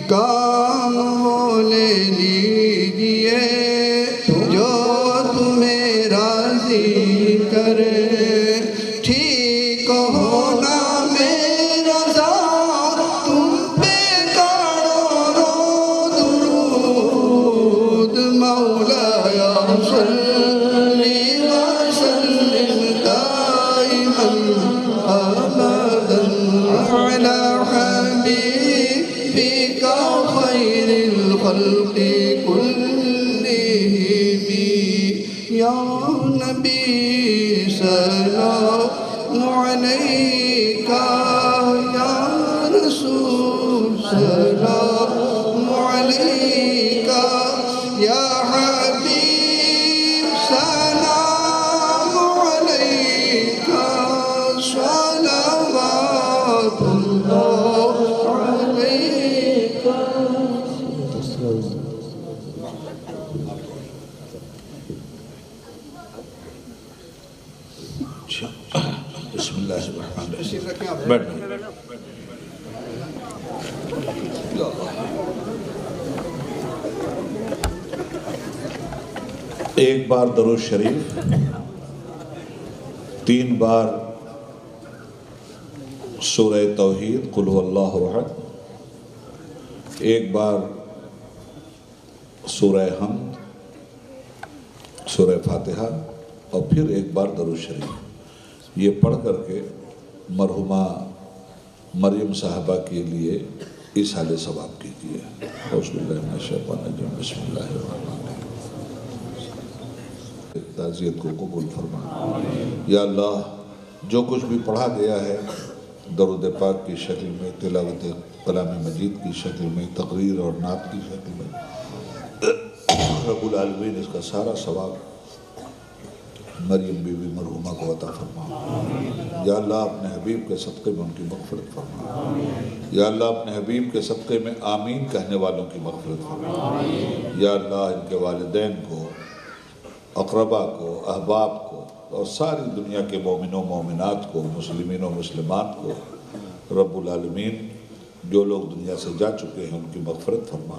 کام وہ لے لیجئے جو تمہیں راضی کرے، ٹھیک ہونا میرا ذات تم پہ کروڑوں درود، مولایا صلی وسلم دائما ابدا علی حبیبک خیر الخلق کلہم، یا نبی سلام علیکہ، یا رسول سلام علیکہ، یا حبیب سلام علیکہ، صلوات اللہ علیکہ۔ بسم اللہ الرحمن الرحیم، بیٹھ۔ ایک بار درود شریف، 3 بار سورہ توحید قل هو اللہ احد، 1 بار سورہ حمد، سورہ فاتحہ، اور پھر 1 بار درود شریف۔ یہ پڑھ کر کے مرحومہ مریم صاحبہ کے لیے ایصال ثواب کیجیے۔ اعوذ باللہ من الشیطان الرجیم، بسم اللہ الرحمن الرحیم۔ تعزیت کو قبول فرما۔ یا اللہ، جو کچھ بھی پڑھا گیا ہے درود پاک کی شکل میں، تلاوت کلام مجید کی شکل میں، تقریر اور نعت کی شکل میں، رب العالمین اس کا سارا ثواب مریم بی بی مرحومہ کو عطا فرما۔ یا اللہ، اپنے حبیب کے صدقے میں ان کی مغفرت فرما۔ یا اللہ، اپنے حبیب کے صدقے میں آمین کہنے والوں کی مغفرت فرما۔ یا اللہ، ان کے والدین کو، اقربا کو، احباب کو، اور ساری دنیا کے مومنوں مومنات کو، مسلمین و مسلمات کو رب العالمین جو لوگ دنیا سے جا چکے ہیں ان کی مغفرت فرما۔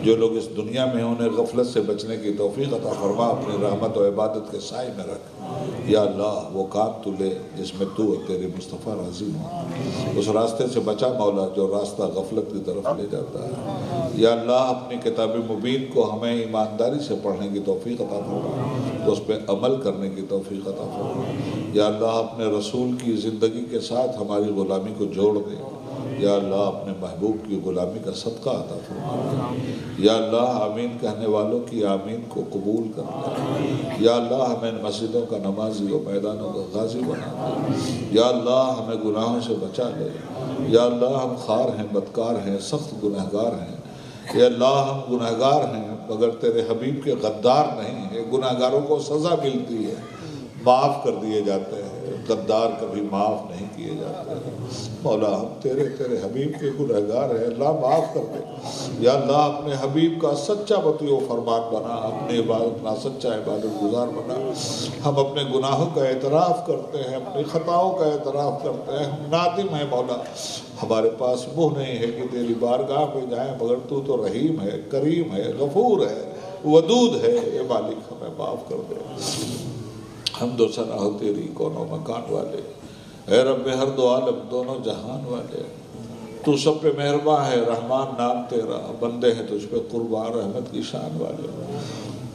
جو لوگ اس دنیا میں انہیں غفلت سے بچنے کی توفیق عطا فرما، اپنی رحمت و عبادت کے سائے میں رکھ۔ یا اللہ، وہ کام تو لے جس میں تو اور تیرے مصطفیٰ راضی ہوں، اس راستے سے بچا مولا جو راستہ غفلت کی طرف لے جاتا ہے۔ یا اللہ، اپنی کتاب مبین کو ہمیں ایمانداری سے پڑھنے کی توفیق عطا فرما، اس پہ عمل کرنے کی توفیق عطا فرما۔ یا اللہ، اپنے رسول کی زندگی کے ساتھ ہماری غلامی کو جوڑ دے۔ یا اللہ اپنے محبوب کی غلامی کا صدقہ عطا فرما دے۔ یا اللہ آمین کہنے والوں کی آمین کو قبول کر لے۔ یا اللہ ہمیں مسجدوں کا نمازی و میدانوں کا غازی بنا دے۔ یا اللہ ہمیں گناہوں سے بچا لے۔ یا اللہ ہم خار ہیں، بدکار ہیں، سخت گنہگار ہیں۔ یا اللہ ہم گنہگار ہیں مگر تیرے حبیب کے غدار نہیں ہیں۔ گنہگاروں کو سزا ملتی ہے، معاف کر دیے جاتے ہیں، غدار کبھی معاف نہیں کیے جاتے ہیں۔ مولا ہم تیرے حبیب کے گنہگار ہیں، اللہ معاف کر دے۔ یا اللہ اپنے حبیب کا سچا مطیع و فرمان بنا، اپنے اپنا سچا عبادت گزار بنا۔ ہم اپنے گناہوں کا اعتراف کرتے ہیں، اپنی خطاؤں کا اعتراف کرتے ہیں، ہم نادم ہیں مولا۔ ہمارے پاس منہ نہیں ہے کہ تیری بارگاہ میں جائیں، مگر تو رحیم ہے، کریم ہے، غفور ہے، ودود ہے۔ اے مالک ہمیں معاف کر دے۔ حمد و ثنا ہو تیری کونوں مکان والے، اے رب ہر دو عالم دونوں جہان والے۔ تو سب پہ مہرباں ہے، رحمان نام تیرا، بندے ہیں تجھ پہ قربان، رحمت کی شان والے۔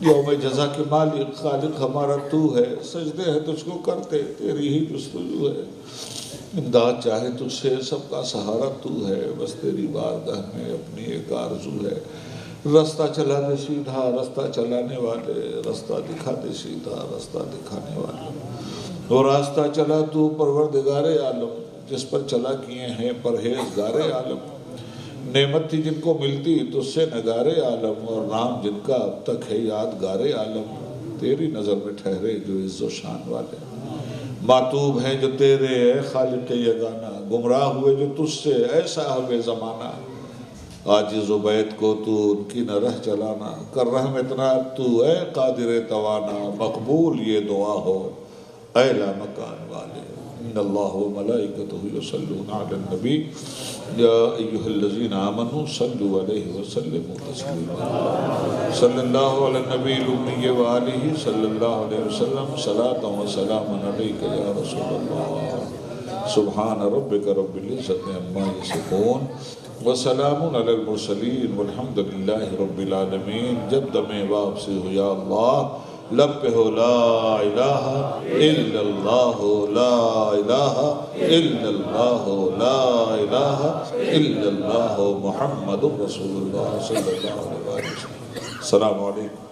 یوم جزا کے مالک خالق ہمارا تو ہے، سجدے ہیں تجھ کو کرتے، تیری ہی جستجو ہے۔ امداد چاہے تجھ سے، سب کا سہارا تو ہے، بس تیری بارگاہ میں اپنی ایک آرزو ہے۔ رستہ چلا دے سیدھا، رستہ چلانے والے، رستہ دکھا دے سیدھا، رستہ دکھانے والے۔ وہ راستہ چلا تو پروردگار عالم، جس پر چلا کیے ہیں پرہیزگار عالم۔ نعمت تھی جن کو ملتی تجھ سے نگار عالم، اور نام جن کا اب تک ہے یادگار عالم۔ تیری نظر میں ٹھہرے جو عز و شان والے، معتوب ہیں جو تیرے اے خالق یگانہ، گمراہ ہوئے جو تجھ سے اے صاحب زمانہ۔ عاجز و بیت کو تو ان کی نہ رہ چلانا، کر رحم اتنا تو اے قادر توانا، مقبول یہ دعا ہو اے لامکان والے۔ ان اللہ و ملائکتہ یصلون علی النبی یا ایہا الذین آمنوا صلوا علیہ وسلموا تسلیما۔ صلی اللہ علی النبی الامی وآلہ صلی اللہ علیہ وسلم، صلاۃ و سلام علیک یا رسول اللہ۔ سبحان ربک رب العزت عما یصفون وسلام علی المرسلین والحمد للہ رب العالمین۔ جب دم واپسی ہو یا اللہ، لب پہ ہو لا الہ الا اللہ، لا الہ الا اللہ، لا الہ الا اللہ، محمد رسول اللہ صلی اللہ علیہ وسلم۔ السلام علیکم۔